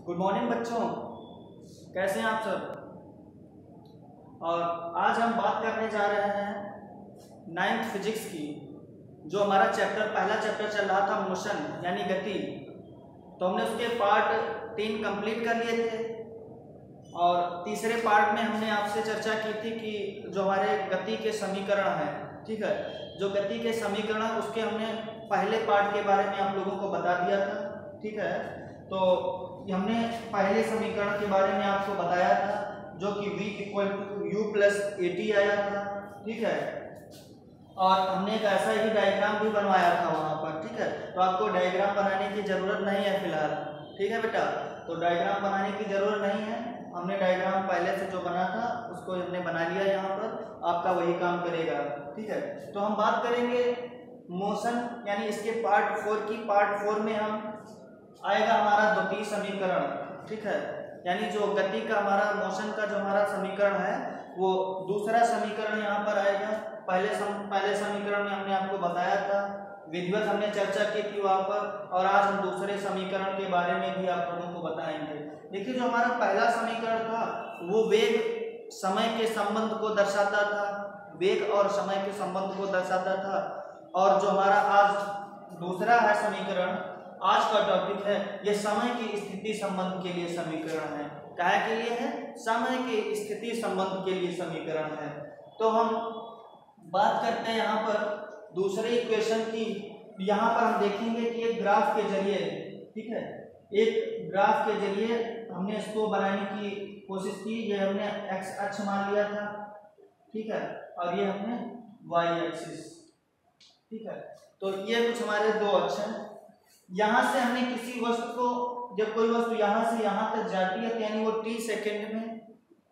Good morning बच्चों, कैसे हैं आप सब। और आज हम बात करने जा रहे हैं नाइन्थ फिजिक्स की। जो हमारा पहला चैप्टर चल रहा था मोशन यानी गति, तो हमने उसके पार्ट 3 कंप्लीट कर लिए थे। और तीसरे पार्ट में हमने आपसे चर्चा की थी कि जो हमारे गति के समीकरण हैं, ठीक है, जो गति के समीकरण उसके हमने पहले पार्ट के बारे में आप लोगों को बता दिया था, ठीक है। तो हमने पहले समीकरण के बारे में आपको बताया था जो कि v = u + at आया था, ठीक है। और हमने एक ऐसा ही डायग्राम भी बनवाया था वहाँ पर, ठीक है। तो आपको डायग्राम बनाने की ज़रूरत नहीं है फिलहाल, ठीक है बेटा। तो डायग्राम बनाने की ज़रूरत नहीं है, हमने डायग्राम पहले से जो बना था उसको हमने बना लिया, यहाँ पर आपका वही काम करेगा, ठीक है। तो हम बात करेंगे मोशन यानी इसके पार्ट 4 की। पार्ट 4 में हम आएगा हमारा द्वितीय समीकरण, ठीक है। यानी जो गति का हमारा मोशन का जो हमारा समीकरण है वो दूसरा समीकरण यहाँ पर आएगा। पहले समीकरण में हमने आपको बताया था, विधिवत हमने चर्चा की थी वहाँ पर, और आज हम दूसरे समीकरण के बारे में भी आप लोगों को बताएंगे। देखिए, जो हमारा पहला समीकरण था वो वेग समय के संबंध को दर्शाता था, वेग और समय के संबंध को दर्शाता था। और जो हमारा आज दूसरा है समीकरण, आज का टॉपिक है, ये समय की स्थिति संबंध के लिए समीकरण है। क्या के लिए है? समय के स्थिति संबंध के लिए समीकरण है। तो हम बात करते हैं यहाँ पर दूसरे इक्वेशन की। यहाँ पर हम देखेंगे कि एक ग्राफ के जरिए, ठीक है, एक ग्राफ के जरिए हमने इसको बनाने की कोशिश की। ये हमने एक्स अक्ष मान लिया था, ठीक है, और ये हमने वाई एक्सिस, ठीक है। तो ये कुछ हमारे दो अक्ष हैं। यहाँ से हमने किसी वस्तु को, जब कोई वस्तु यहाँ से यहाँ तक जाती है, यानी वो t सेकेंड में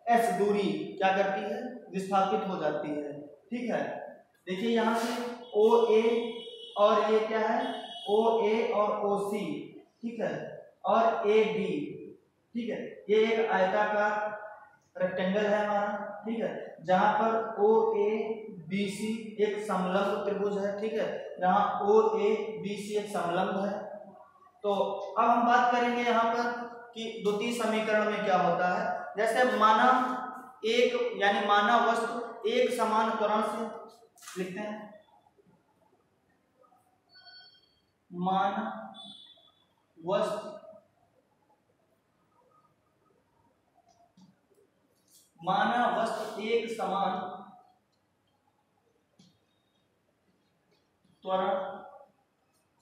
s दूरी क्या करती है? विस्थापित हो जाती है, ठीक है। देखिए यहाँ से OA और ये क्या है? OA और OC, ठीक है, और AB, ठीक है। ये एक आयताकार रेक्टेंगल है हमारा, ठीक है, जहाँ पर OABC एक समलंब त्रिभुज है, ठीक है, जहाँ OABC एक समलंब है। तो अब हम बात करेंगे यहाँ पर कि द्वितीय समीकरण में क्या होता है। जैसे माना एक यानी माना वस्तु एक समान त्वरण से लिखते हैं, माना वस्तु एक समान त्वरण,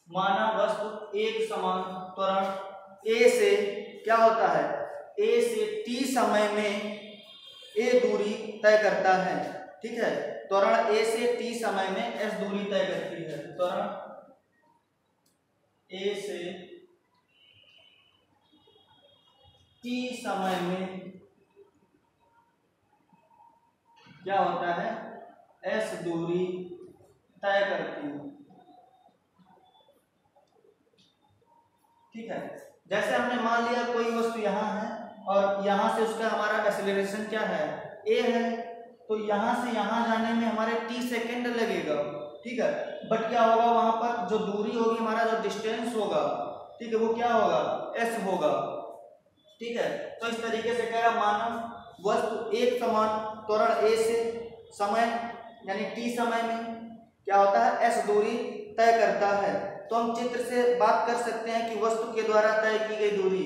माना वस्तु एक समान त्वरण a से क्या होता है? a से t समय में a दूरी तय करता है, ठीक है। त्वरण a से t समय में s दूरी तय करती है। त्वरण a से t समय में क्या होता है? s दूरी तय करती है, ठीक है। जैसे हमने मान लिया कोई वस्तु यहाँ है और यहाँ से उसका हमारा एक्सेलरेशन क्या है? a है। तो यहाँ से यहाँ जाने में हमारे t सेकेंड लगेगा, ठीक है। बट क्या होगा, वहां पर जो दूरी होगी, हमारा जो डिस्टेंस होगा, ठीक है, वो क्या होगा? s होगा, ठीक है। तो इस तरीके से कह रहा, माना वस्तु एक समान त्वरण a से समय यानी t समय में क्या होता है? s दूरी तय करता है। तो हम चित्र से बात कर सकते हैं कि वस्तु के द्वारा तय की गई दूरी,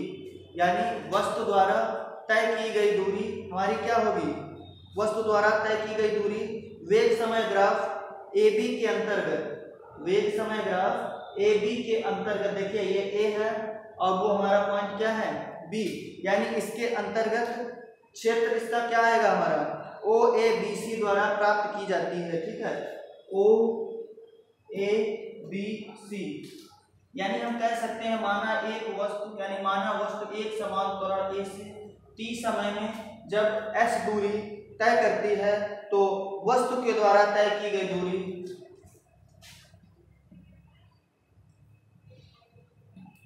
यानी वस्तु द्वारा तय की गई दूरी हमारी क्या होगी? वस्तु द्वारा तय की गई दूरी वेग समय ग्राफ AB के अंतर्गत, वेग समय ग्राफ AB के अंतर्गत, देखिए ये A है और वो हमारा पॉइंट क्या है? B, यानी इसके अंतर्गत क्षेत्र इसका क्या आएगा? हमारा OABC द्वारा प्राप्त की जाती है, ठीक है। OABC यानी हम कह सकते हैं माना एक वस्तु यानी माना वस्तु एक समान त्वरण a से t समय में जब s दूरी तय करती है, तो वस्तु के द्वारा तय की गई दूरी,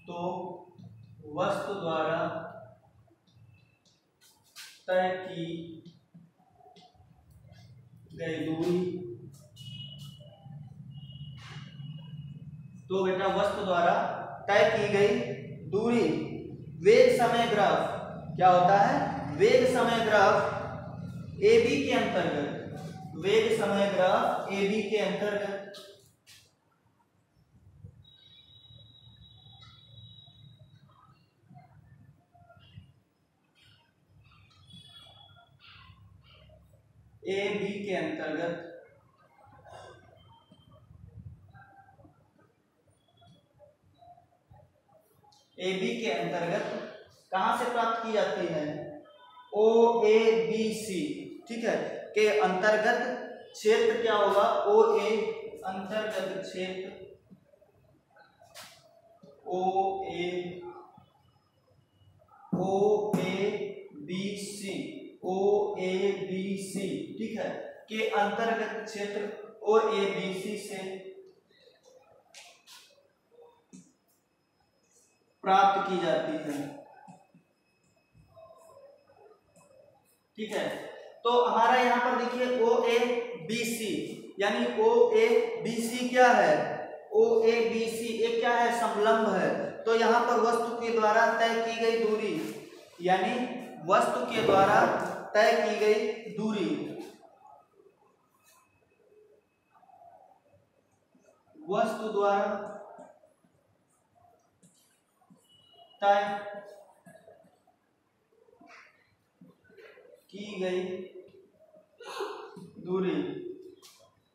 तो वस्तु द्वारा तय की गई दूरी, तो बेटा वस्तु द्वारा तय की गई दूरी वेग समय ग्राफ क्या होता है, वेग समय ग्राफ AB के अंतर्गत, वेग समय ग्राफ AB के अंतर्गत AB के अंतर्गत AB के अंतर्गत कहां से प्राप्त की जाती है, OABC, ठीक है, के अंतर्गत क्षेत्र क्या होगा, OA अंतर्गत क्षेत्र OABC, ठीक है, के अंतर्गत क्षेत्र OABC से प्राप्त की जाती है, ठीक है। तो हमारा यहाँ पर देखिए OABC, यानी OABC क्या है, OABC एक क्या है, समलंब है। तो यहाँ पर वस्तु के द्वारा तय की गई दूरी, यानी वस्तु के द्वारा तय की गई दूरी, वस्तु द्वारा तय की गई दूरी।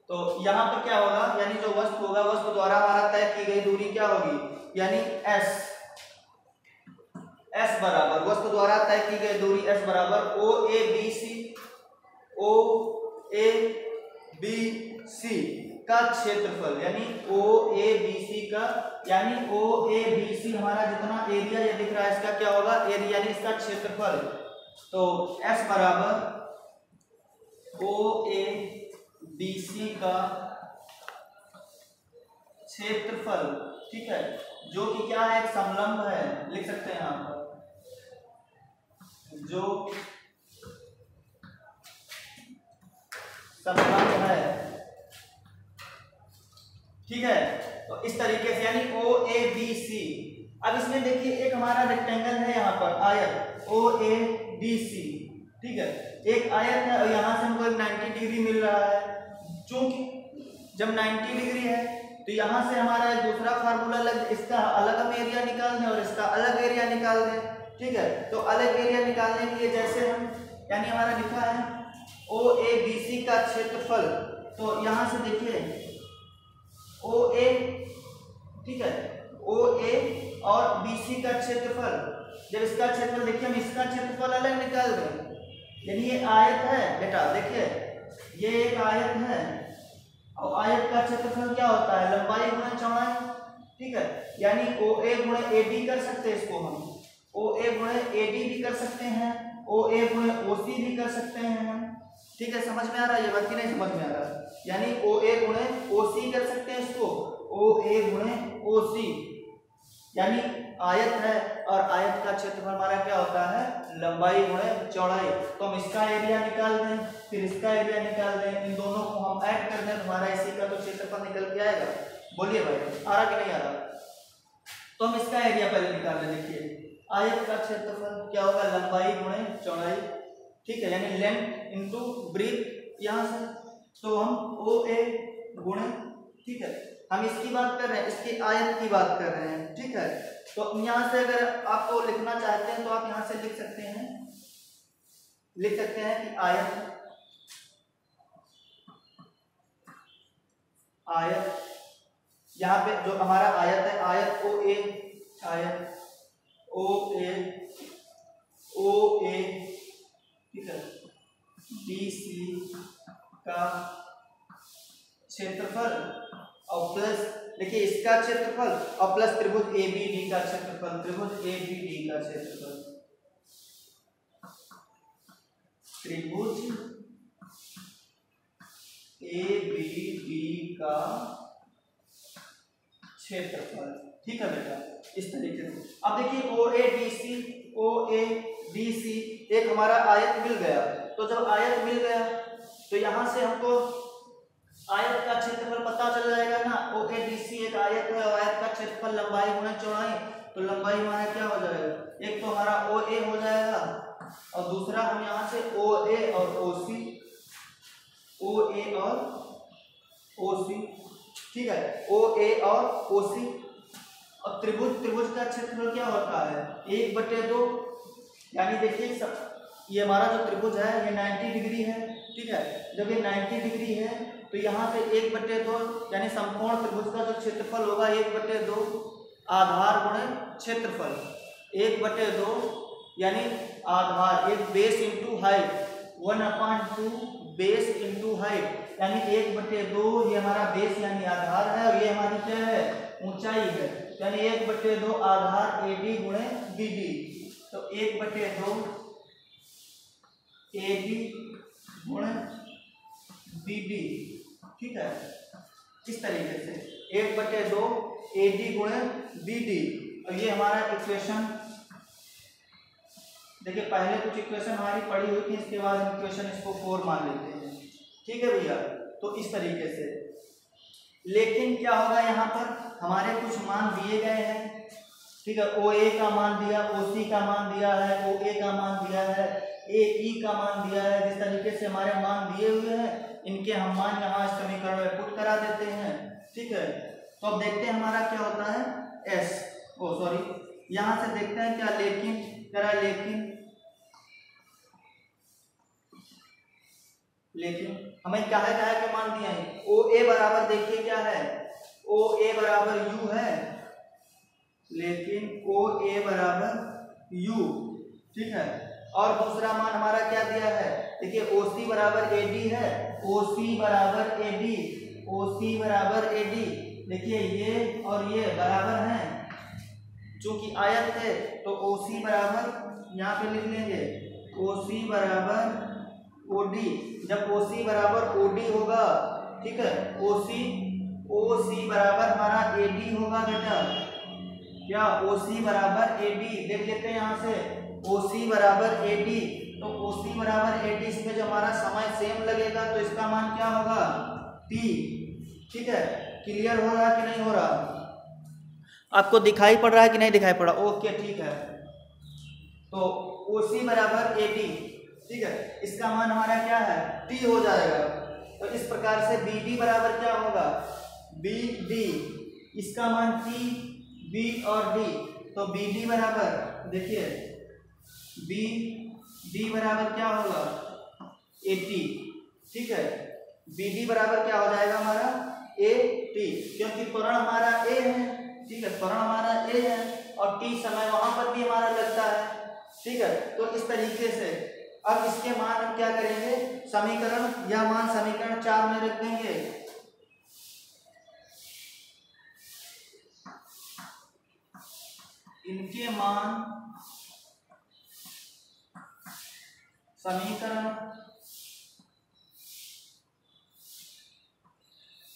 तो यहां पर क्या होगा, यानी जो वस्तु होगा, वस्तु द्वारा हमारा तय की गई दूरी क्या होगी, यानी S बराबर, वस्तु द्वारा तय की गई दूरी S बराबर OABC का क्षेत्रफल, यानी OABC का, यानी OABC हमारा जितना एरिया ये दिख रहा है इसका क्या होगा, एरिया यानी इसका क्षेत्रफल। तो S बराबर OABC का क्षेत्रफल, ठीक है, जो कि क्या है, एक समलंब है, लिख सकते हैं यहाँ पर, जो समलंब है, ठीक है। तो इस तरीके से यानी OABC। अब इसमें देखिए एक हमारा रेक्टेंगल है यहाँ पर, आयत OABC, ठीक है, एक आयत है और यहाँ से हमको 90 डिग्री मिल रहा है। चूंकि जब 90 डिग्री है तो यहाँ से हमारा एक दूसरा फार्मूला लग, इसका अलग हम एरिया निकाल दें और इसका अलग एरिया निकाल दें, ठीक है। तो अलग एरिया निकालने के लिए जैसे हम, यानी हमारा लिखा है OABC का क्षेत्रफल, तो यहाँ से देखिए OA, ठीक है, OA और BC का क्षेत्रफल, जब इसका क्षेत्रफल देखिए, हम इसका क्षेत्रफल अलग निकाल दें, यानी ये आयत है बेटा, देखिए ये एक आयत है और आयत का क्षेत्रफल क्या होता है, लंबाई गुणा चौड़ाई, ठीक है, यानी OA गुणा AB कर सकते हैं इसको हम, OA गुणा AD भी कर सकते हैं, OA गुणा OC भी कर सकते हैं हम, ठीक है। समझ में आ रहा है ये बात कि नहीं समझ में आ रहा है, यानी OA गुणे OC कर सकते हैं इसको, OA गुणे OC, यानी आयत है और आयत का क्षेत्रफल हमारा क्या होता है, लंबाई गुणे चौड़ाई। तो हम इसका एरिया निकाल दें, फिर इसका एरिया निकाल दें, इन दोनों को हम ऐड कर दें, हमारा इसी का तो क्षेत्रफल निकल के आएगा। बोलिए भाई, आ रहा कि नहीं आ रहा? तो हम इसका एरिया पहले निकाल लें। देखिए आयत का क्षेत्रफल क्या होगा, लंबाई गुणे चौड़ाई, ठीक है, यानी लेंथ इनटू ब्रीथ यहाँ से। तो हम OA गुणे, ठीक है, हम इसकी बात कर रहे हैं, इसकी आयत की बात कर रहे हैं, ठीक है। तो यहाँ से अगर आपको लिखना चाहते हैं तो आप यहाँ से लिख सकते हैं कि आयत यहाँ पे जो हमारा आयत है, आयत OA, ठीक है, BC का क्षेत्रफल और प्लस, देखिए इसका क्षेत्रफल और प्लस त्रिभुज ABD का क्षेत्रफल, त्रिभुज ABD का क्षेत्रफल, त्रिभुज ABD का क्षेत्रफल, ठीक है बेटा, इस तरीके से। अब देखिए OABC एक हमारा आयत मिल गया। तो जब आयत मिल गया तो यहां से हमको आयत का क्षेत्रफल पता चल जाएगा ना। OABC एक आयत है, आयत का क्षेत्रफल लंबाई गुणा चौड़ाई, तो लंबाई हमारा क्या हो जाएगा, एक तो हमारा OA हो जाएगा और दूसरा हम यहाँ से OA और OC, OA और OC, ठीक है, OA और OC। और त्रिभुज का क्षेत्रफल क्या होता है, 1/2, यानी देखिए ये हमारा जो त्रिभुज है ये 90 डिग्री है, ठीक है। जब ये 90 डिग्री है तो यहाँ पे 1/2 यानी संपूर्ण त्रिभुज का जो क्षेत्रफल होगा 1/2 आधार गुणे क्षेत्रफल, 1/2 यानी आधार, एक base into height, 1/2 base into height, यानी 1/2 ये हमारा बेस यानी आधार है और ये हमारी क्या है, ऊंचाई है, यानी 1/2 आधार AD गुणे BD, तो 1/2 AD गुणे BD, ठीक है। इस तरीके से 1/2 AD गुणे BD, और ये हमारा इक्वेशन, देखिए पहले कुछ इक्वेशन हमारी पड़ी हुई थी, इसके बाद हम इक्वेशन इसको 4 मान लेते हैं, ठीक है भैया। तो इस तरीके से, लेकिन क्या होगा यहाँ पर हमारे कुछ मान दिए गए हैं, ठीक है, OA का मान दिया, OC का मान दिया है, OA का मान दिया है, AE का मान दिया है। जिस तरीके से हमारे मान दिए हुए हैं इनके हम मान यहाँ समीकरण में पुट करा देते हैं, ठीक है। तो अब देखते हैं हमारा क्या होता है, यहाँ से देखते हैं क्या, लेकिन करा, लेकिन हमें क्या है के मान दिए हैं, OA बराबर देखिए क्या है, OA बराबर U है, लेकिन OA बराबर U, ठीक है। और दूसरा मान हमारा क्या दिया है, देखिए OC बराबर AD है, OC बराबर AD, OC बराबर AD, देखिए ये और ये बराबर हैं, चूंकि आयत है तो OC बराबर यहाँ पे लिख लेंगे, OC बराबर OD, जब OC बराबर OD होगा, ठीक है, OC बराबर हमारा AD होगा बेटा, क्या OC बराबर AD, देख लेते हैं यहाँ से, OC बराबर AD, तो OC बराबर AD, इसमें जो हमारा समय सेम लगेगा तो इसका मान क्या होगा, T, ठीक है। क्लियर हो रहा है कि नहीं हो रहा, आपको दिखाई पड़ रहा है कि नहीं दिखाई पड़ा, ओके ठीक है। तो OC बराबर AD, ठीक है, इसका मान हमारा क्या है, T हो जाएगा। तो इस प्रकार से BD बराबर क्या होगा, BD, इसका मान T, B और D, तो BD बराबर देखिए BD बराबर क्या होगा, 80, ठीक है। BD बराबर क्या हो जाएगा हमारा 80, क्योंकि त्वरण हमारा A है, ठीक है, त्वरण हमारा A है और T समय वहां पर भी हमारा लगता है, ठीक है। तो इस तरीके से अब इसके मान हम क्या करेंगे, समीकरण या मान समीकरण 4 में रख देंगे, इनके मान समीकरण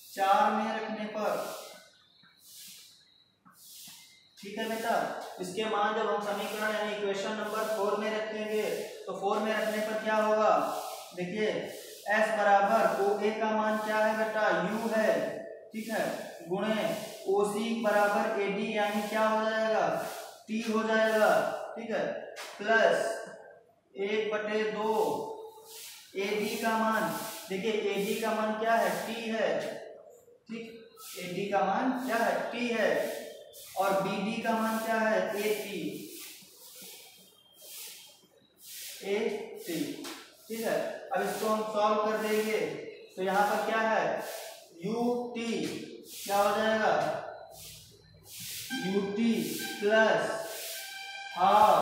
4 में रखने पर, ठीक है बेटा, इसके मान जब हम समीकरण यानी इक्वेशन नंबर 4 में रखेंगे तो 4 में रखने पर क्या होगा, देखिए S बराबर OA का मान क्या है बेटा, U है, ठीक है, गुणे OC बराबर AD यानी क्या हो जाएगा, T हो जाएगा, ठीक है, प्लस 1/2 AD का मान, देखिए AD का मान क्या है, T है, ठीक, AD का मान क्या है, T है, और BD का मान क्या है, AT, ठीक है। अब इसको हम सॉल्व कर देंगे तो यहाँ पर क्या है, UT क्या हो जाएगा, UT प्लस हाफ,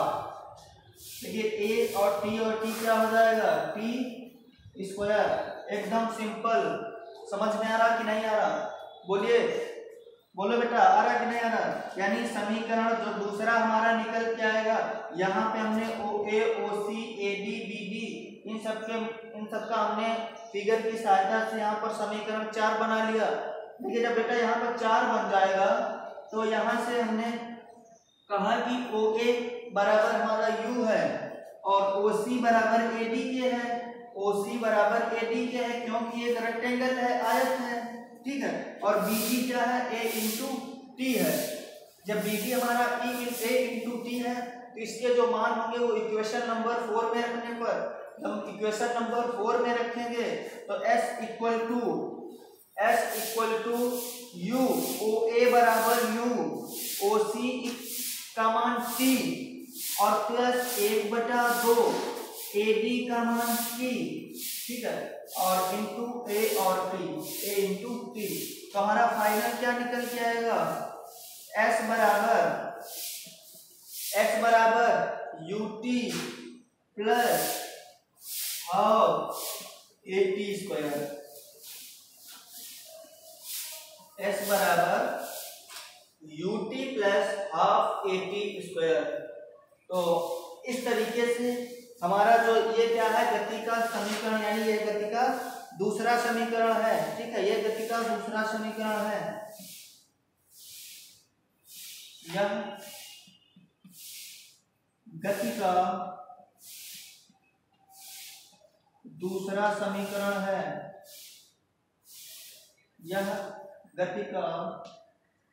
देखिए A और T क्या हो जाएगा, T स्क्वायर, एकदम सिंपल। समझ में आ रहा कि नहीं आ रहा, बोलिए, बोलो बेटा, आ रहा कि नहीं आ रहा। यानी समीकरण जो दूसरा हमारा निकल के आएगा, यहाँ पे हमने OA, OC, AD, BD इन सबका हमने फिगर की सहायता से यहाँ पर समीकरण 4 बना लिया। देखिए जब बेटा यहाँ पर 4 बन जाएगा तो यहाँ से हमने कहा कि OA बराबर हमारा U है और OC बराबर AD के है, OC बराबर AD क्या है, क्योंकि एक रेक्टेंगल है, आयत है, ठीक है। और BD क्या है, A इंटू T है। जब BD हमारा A इंटू T है तो इसके जो मान होंगे वो इक्वेशन नंबर 4 में रखने पर, हम इक्वेशन नंबर 4 में रखेंगे तो S equal to U, OA बराबर U, OC का मान T और प्लस 1/2 AD का मान T, ठीक है, और इंटू A और T, A इंटू T। तो हमारा फाइनल क्या निकल के आएगा, S बराबर UT plus half AT square. S बराबर UT plus half AT square. तो इस तरीके से हमारा जो ये क्या है, गति का समीकरण, यानी ये गति का दूसरा समीकरण है, ठीक है, ये गति का दूसरा समीकरण है। यह गति का दूसरा समीकरण है, यह गति का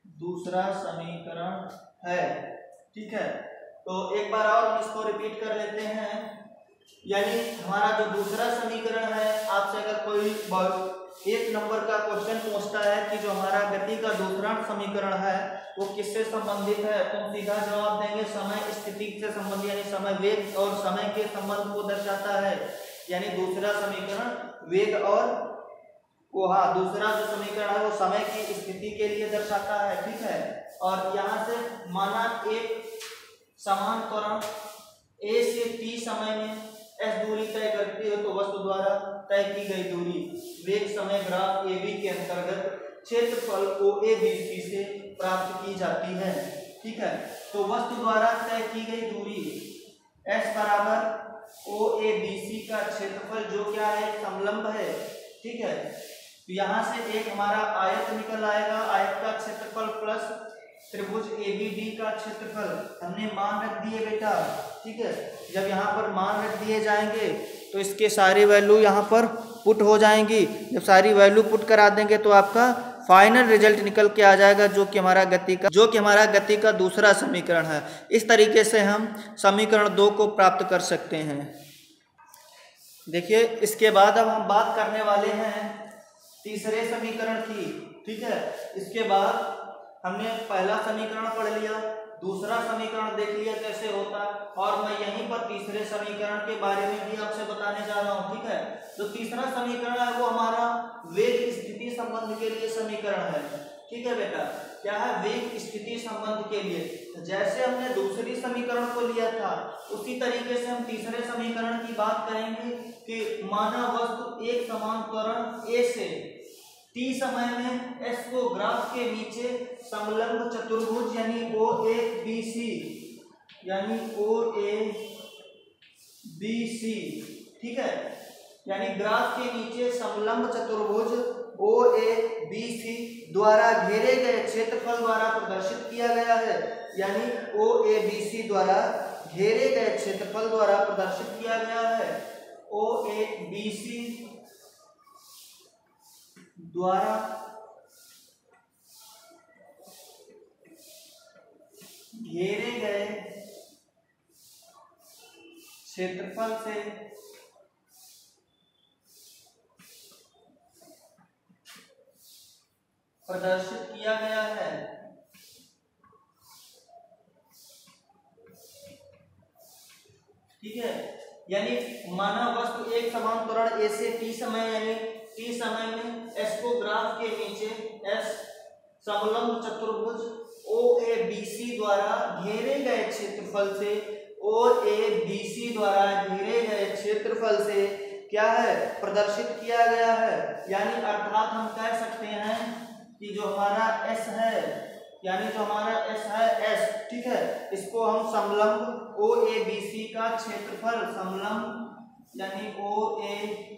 दूसरा समीकरण है, ठीक है। तो एक बार और हम इसको रिपीट कर लेते हैं, यानी हमारा जो दूसरा समीकरण है, आपसे अगर कोई 1 नंबर का क्वेश्चन पूछता है कि जो हमारा गति का दूसरा समीकरण है वो किससे संबंधित है, तो सीधा जवाब देंगे समय स्थिति से संबंधित, यानी समय वेग और समय के संबंध को दर्शाता है। यानी दूसरा समीकरण वेग और दूसरा जो समीकरण है वो समय की स्थिति के लिए दर्शाता है, ठीक है। और यहाँ से माना एक समान त्वरण A से T समय में S दूरी तय करती है तो वस्तु द्वारा तय की गई दूरी वेग समय ग्राफ AB के अंतर्गत क्षेत्रफल OABC से प्राप्त की जाती है, ठीक है। तो वस्तु द्वारा तय की गई दूरी S बराबर OABC का क्षेत्रफल जो क्या है, समलंब है, ठीक है। तो यहाँ से एक हमारा आयत निकल आएगा, आयत का क्षेत्रफल प्लस त्रिभुज ABD का क्षेत्रफल, हमने मान रख दिए बेटा, ठीक है। जब यहाँ पर मान रख दिए जाएंगे तो इसके सारी वैल्यू यहाँ पर पुट हो जाएंगी। जब सारी वैल्यू पुट करा देंगे तो आपका फाइनल रिजल्ट निकल के आ जाएगा, जो कि हमारा गति का दूसरा समीकरण है। इस तरीके से हम समीकरण 2 को प्राप्त कर सकते हैं। देखिए, इसके बाद अब हम बात करने वाले हैं तीसरे समीकरण की, ठीक है। इसके बाद हमने पहला समीकरण पढ़ लिया, दूसरा समीकरण देख लिया कैसे होता, और मैं यहीं पर तीसरे समीकरण के बारे में भी आपसे बताने जा रहा हूं, ठीक है। तो तीसरा समीकरण है वो हमारा वेग स्थिति संबंध के लिए समीकरण है, ठीक है बेटा। क्या है, वेग स्थिति संबंध के लिए। जैसे हमने दूसरी समीकरण को लिया था उसी तरीके से हम तीसरे समीकरण की बात करेंगे कि माना वस्तु एक समान त्वरण A से T समय में S को ग्राफ के नीचे समलंब चतुर्भुज यानी OABC ठीक है, यानी ग्राफ के नीचे समलंब चतुर्भुज OABC द्वारा घेरे गए क्षेत्रफल द्वारा प्रदर्शित किया गया है। यानी OABC द्वारा घेरे गए क्षेत्रफल द्वारा प्रदर्शित किया गया है। OABC द्वारा घेरे गए क्षेत्रफल से प्रदर्शित किया गया है। ठीक है, यानी माना वस्तु एक समान त्वरण A से T समय यानी T समय में S को ग्राफ के नीचे S समलंब चतुर्भुज OABC द्वारा घेरे गए क्षेत्रफल से क्या है, प्रदर्शित किया गया है। यानी अर्थात हम कह सकते हैं कि जो हमारा S है, यानी जो हमारा S है S, ठीक है, इसको हम समलंब OABC का क्षेत्रफल समलंब यानी OABC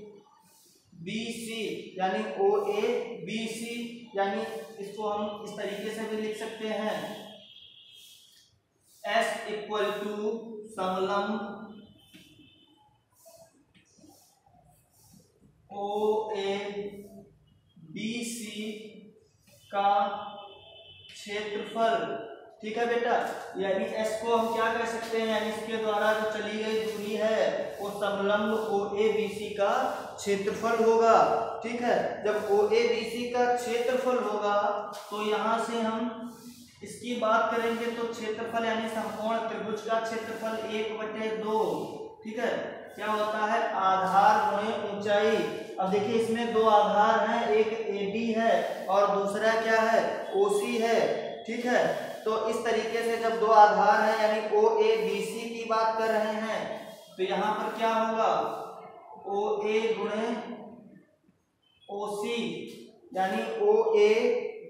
यानी इसको हम इस तरीके से भी लिख सकते हैं S इक्वल टू समलंब OABC का क्षेत्रफल, ठीक है बेटा, यानी S को हम क्या कह सकते हैं, यानी इसके द्वारा जो चली गई दूरी है वो समलंब OABC का क्षेत्रफल होगा। ठीक है, जब OABC का क्षेत्रफल होगा तो यहाँ से हम इसकी बात करेंगे तो क्षेत्रफल यानी समकोण त्रिभुज का क्षेत्रफल 1/2, ठीक है, क्या होता है, आधार गुणे ऊंचाई। अब देखिए इसमें दो आधार हैं, एक AB है और दूसरा क्या है, OC है। ठीक है, तो इस तरीके से जब दो आधार हैं यानी OABC की बात कर रहे हैं तो यहाँ पर क्या होगा, OA गुणे OC यानी OA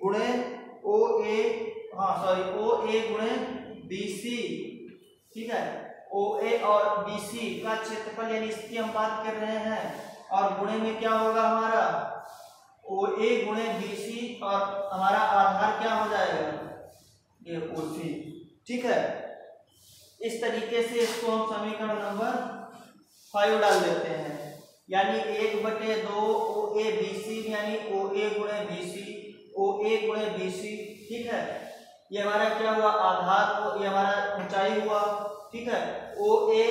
गुणे OA गुणे BC। ठीक है, OA और BC का क्षेत्रफल यानी इसकी हम बात कर रहे हैं और गुणे में क्या होगा हमारा, OA गुणे BC और हमारा आधार क्या हो जाएगा, ये OC। ठीक है, इस तरीके से इसको हम समीकरण नंबर 5 डाल देते हैं, यानी 1/2 OABC यानी OA गुणे BC, OA गुणे BC। ठीक है, ये हमारा क्या हुआ, आधार, ये हमारा ऊंचाई हुआ। ठीक है, OA,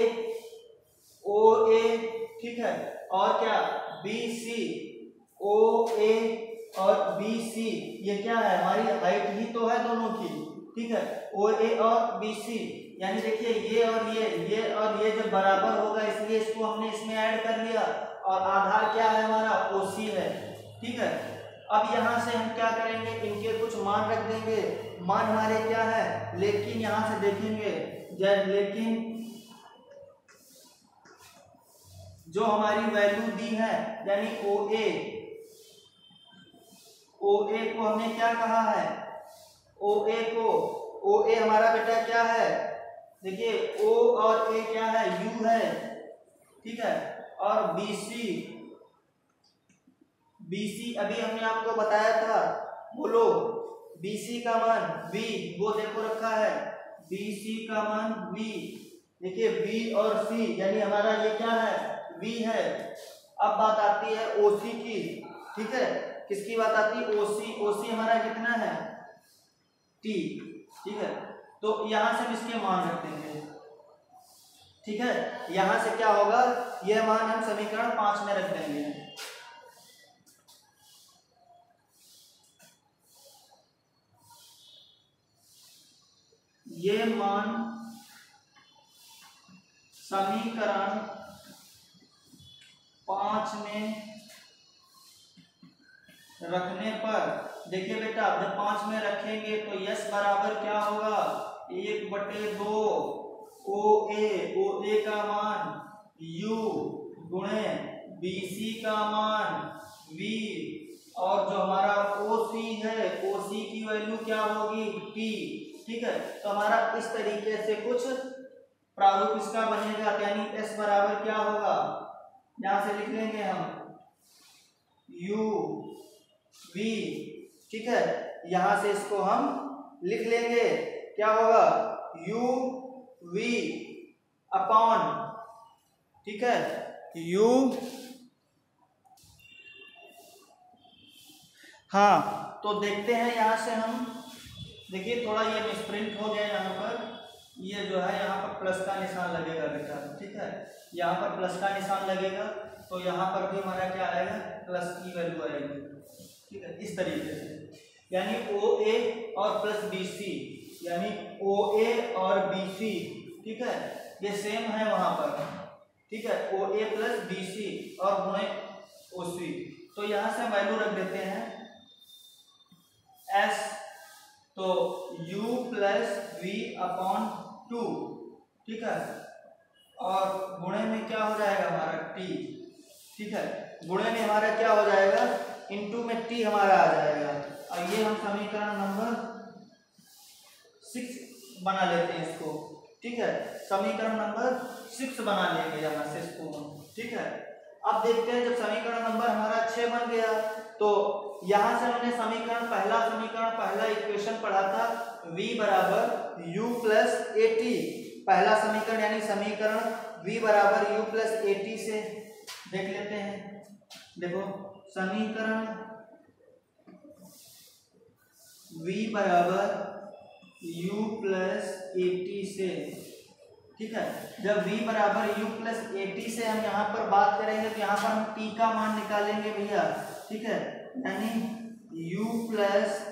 ठीक है, और क्या BC, OA और BC ये क्या है, हमारी हाइट ही तो है दोनों की। ठीक है, OA और BC यानी देखिए ये और ये जब बराबर होगा इसलिए इसको हमने इसमें ऐड कर लिया और आधार क्या है हमारा, OC है। ठीक है, अब यहाँ से हम क्या करेंगे, इनके कुछ मान रख देंगे, मान हमारे क्या है, लेकिन यहाँ से देखेंगे लेकिन जो हमारी वैल्यू दी है यानी OA को हमने क्या कहा है, OA हमारा बेटा क्या है, देखिए O और A क्या है, U है। ठीक है, और BC अभी हमने आपको बताया था, बोलो BC का मान V, वो देखो रखा है, BC का मान V। देखिए B और C यानी हमारा ये क्या है, V है। अब बात आती है OC की। ठीक है, किसकी बात आती है, OC हमारा कितना है, T। ठीक है, तो यहां से हम इसके मान रख देंगे। ठीक है, यहां से क्या होगा, यह मान हम समीकरण 5 में रख देंगे। ये मान समीकरण 5 में रखने पर देखिए बेटा, जब 5 में रखेंगे तो यस बराबर क्या होगा, 1/2 OA का मान U गुणे BC का मान V और जो हमारा OC है, OC की वैल्यू क्या होगी, T। ठीक है, तो हमारा इस तरीके से कुछ प्रारूप इसका बनेगा, यानी S बराबर क्या होगा, यहां से लिख लेंगे हम U V। ठीक है, यहां से इसको हम लिख लेंगे, क्या होगा, U V अपॉन, ठीक है, U, हाँ, तो देखते हैं यहां से हम, देखिए थोड़ा ये मिसप्रिंट हो गया, यहाँ पर ये जो है यहाँ पर प्लस का निशान लगेगा बेटा। ठीक है, यहाँ पर प्लस का निशान लगेगा तो यहाँ पर भी हमारा क्या आएगा, प्लस की वैल्यू आएगी। ठीक है, इस तरीके से यानी OA और प्लस BC यानी OA और BC, ठीक है, ये सेम है वहां पर। ठीक है, OA प्लस BC और गुणे OC, तो यहां से वैल्यू रख देते हैं S, तो U प्लस V अपॉन 2। ठीक है, और गुणे में क्या हो जाएगा हमारा T। ठीक है, गुणे में हमारा क्या हो जाएगा, इनटू में T हमारा आ जाएगा। और ये हम समीकरण नंबर 6 बना लेते हैं इसको। ठीक है, समीकरण नंबर 6 बना लेंगे यहाँ से इसको हम। ठीक है, अब देखते हैं जब समीकरण नंबर हमारा 6 बन गया तो यहां से हमने पहला इक्वेशन पढ़ा था, v बराबर u प्लस AT, पहला समीकरण यानी समीकरण v बराबर u प्लस AT से देख लेते हैं। देखो समीकरण v बराबर u प्लस 80 से, ठीक है, जब v बराबर u प्लस 80 से हम यहाँ पर बात करेंगे तो यहाँ पर हम t का मान निकालेंगे भैया, ठीक है, यानी u प्लस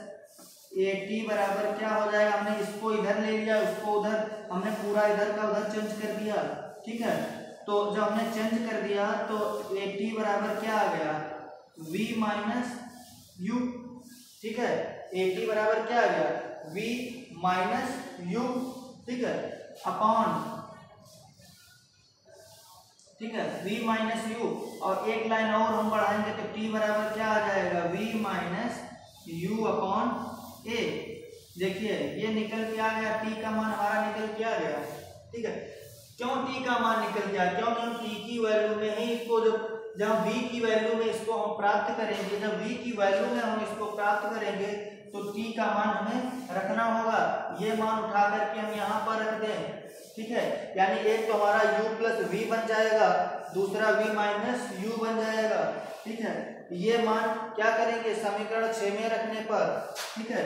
80 बराबर क्या हो जाएगा, हमने इसको इधर ले लिया, उसको उधर, हमने पूरा इधर का उधर चेंज कर दिया, ठीक है, तो जब हमने चेंज कर दिया तो 80 बराबर क्या आ गया, v माइनस u, ठीक है, 80 बराबर क्या आ गया, v माइनस u, ठीक है, अपॉन, ठीक है, v माइनस u, और एक लाइन और हम बढ़ाएंगे तो t बराबर क्या आ जाएगा, v minus u upon a। देखिए ये निकल के आ गया, t का मान हमारा निकल के आ गया, ठीक है, क्यों t का मान निकल गया, क्योंकि हम t की वैल्यू में ही इसको जब v की वैल्यू में इसको हम प्राप्त करेंगे, जब v की वैल्यू में हम इसको प्राप्त करेंगे तो t का मान हमें रखना होगा, ये मान उठा करके हम यहाँ पर रख दें, ठीक है, यानी एक तो हमारा u प्लस v बन जाएगा, दूसरा v माइनस u बन जाएगा, ठीक है, ये मान क्या करेंगे समीकरण 6 में रखने पर, ठीक है,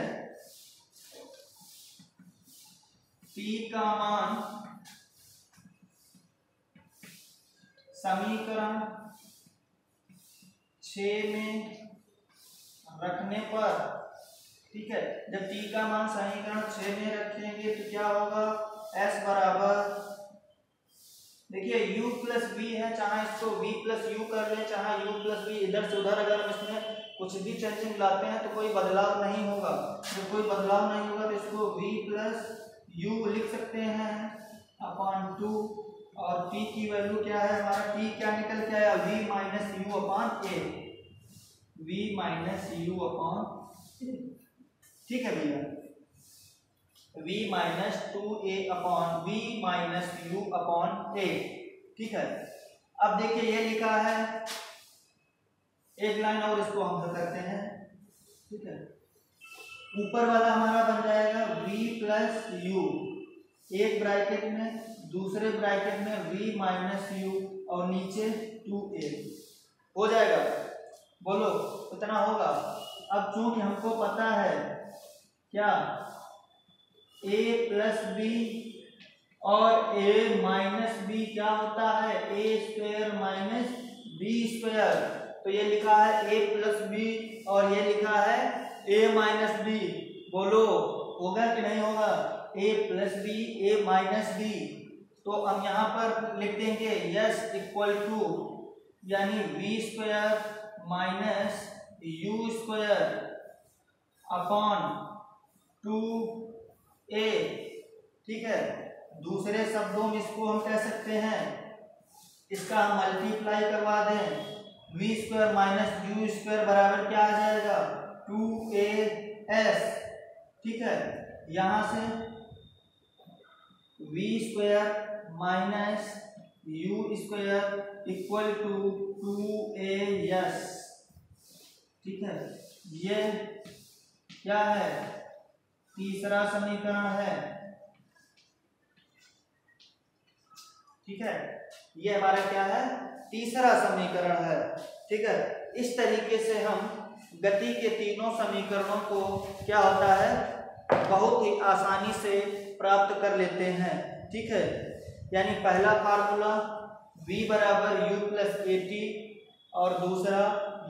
t का मान समीकरण 6 में रखने पर, ठीक है, जब t का मान समीकरण 6 में रखेंगे तो क्या होगा, s बराबर, देखिए u प्लस v है, चाहे इसको v प्लस u कर ले, चाहे u प्लस v, इधर से उधर अगर हम इसमें कुछ भी चेंजिंग लाते हैं तो कोई बदलाव नहीं होगा, जब कोई बदलाव नहीं होगा तो इसको v प्लस u लिख सकते हैं अपॉन 2, और t की वैल्यू क्या है हमारा, t क्या निकल के आया, v minus u upon a, v minus u upon a, ठीक है भैया, v minus 2a upon v minus u upon a, ठीक है। अब देखिए ये लिखा है, एक लाइन और इसको हम करते हैं, ठीक है, ऊपर वाला हमारा बन जाएगा v प्लस u, एक ब्रैकेट में, दूसरे ब्रैकेट में v माइनस u, और नीचे 2a, हो जाएगा, बोलो कितना होगा। अब चूंकि हमको पता है क्या, a प्लस बी और a माइनस बी क्या होता है, a square minus B square, तो ये लिखा है a प्लस बी और ये लिखा है a माइनस बी, बोलो होगा कि नहीं होगा, a plus B a minus B, तो हम यहाँ पर लिख देंगे यस इक्वल टू, यानी v square minus u square upon 2a, ठीक है, दूसरे शब्दों में इसको हम कह सकते हैं, इसका हम मल्टीप्लाई करवा दें, v square minus u square बराबर क्या आ जाएगा, 2as, ठीक है, यहाँ से v square minus u square equal to 2as, ठीक है, ये क्या है, तीसरा समीकरण है, ठीक है, ये हमारा क्या है, तीसरा समीकरण है, ठीक है। इस तरीके से हम गति के तीनों समीकरणों को क्या होता है, बहुत ही आसानी से प्राप्त कर लेते हैं, ठीक है, यानी पहला फार्मूला v बराबर u प्लस एटी, और दूसरा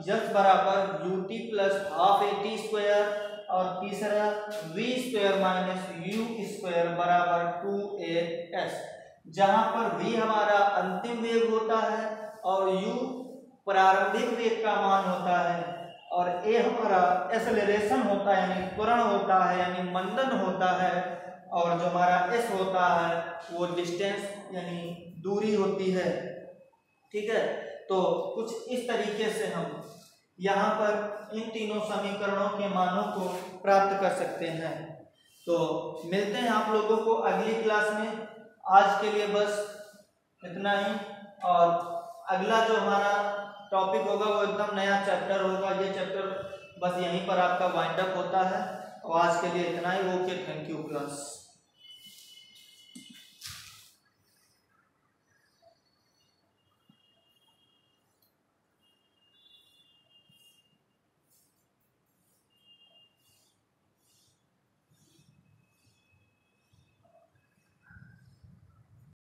यस बराबर ut plus half eighty square, और तीसरा v square minus u square बराबर 2as, जहां पर v हमारा अंतिम वेग होता है और u प्रारंभिक वेग का मान होता है, और a हमारा एक्सेलरेशन होता है यानी त्वरण होता है यानी मंदन होता है, और जो हमारा s होता है वो डिस्टेंस यानी दूरी होती है, ठीक है। तो कुछ इस तरीके से हम यहाँ पर इन तीनों समीकरणों के मानों को प्राप्त कर सकते हैं। तो मिलते हैं आप लोगों को अगली क्लास में, आज के लिए बस इतना ही, और अगला जो हमारा टॉपिक होगा वो एकदम नया चैप्टर होगा, ये चैप्टर बस यहीं पर आपका वाइंड अप होता है। और आज के लिए इतना ही, ओके, थैंक यू क्लास।